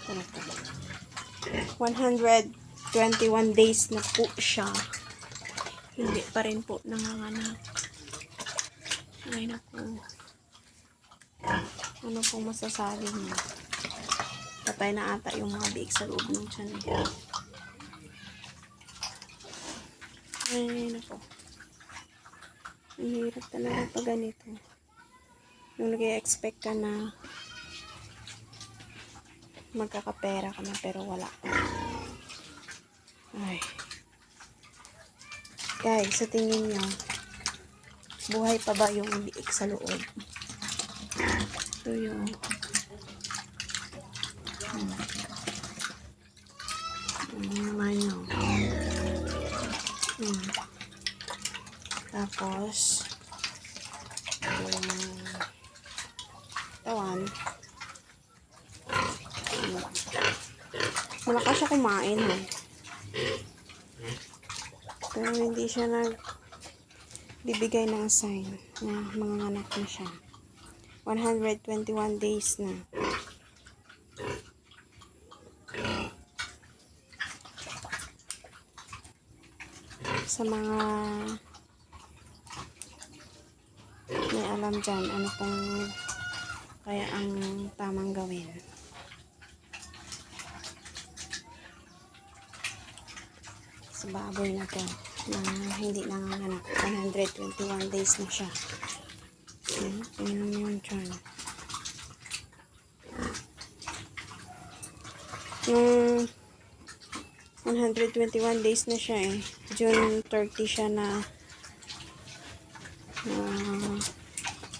Ano po? 121 days na po siya. Hindi pa rin po nanganganak. Ay naku. Ano pong masasabi niyo? Patay na ata yung mga biik sa loob ng tiyan niya. Ay naku. Ang hirap talaga pag ganito. Yung nag-i-expect ka na magkakapera ka na pero wala ka. Ay. Guys, sa tingin nyo, buhay pa ba yung biik sa loob? Ito yung naman yun. Tapos tawan. Malakas siya kumain, ha? Pero hindi siya nagbibigay ng sign na manganganak na siya. 121 days na. Sa mga may alam dyan, ano pong kaya ang tamang gawin. Sa baboy na to na hindi nanganganak. 121 days na siya. Tingnan mo yung tiyan. Nung 121 days na siya eh. June 30 siya na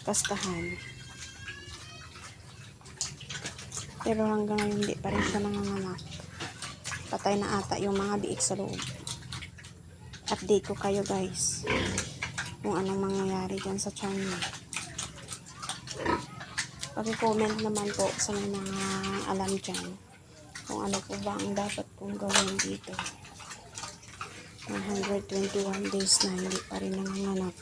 kastahan. Pero hanggang ngayon hindi pa rin siya nanganganak. Patay na ata yung mga biik sa loob. Update ko kayo guys kung anong mangyayari dyan sa channel. Pag-comment naman po sa mga alam dyan kung ano po ba ang dapat pong gawin dito. 121 days na hindi pa rin nanganganak.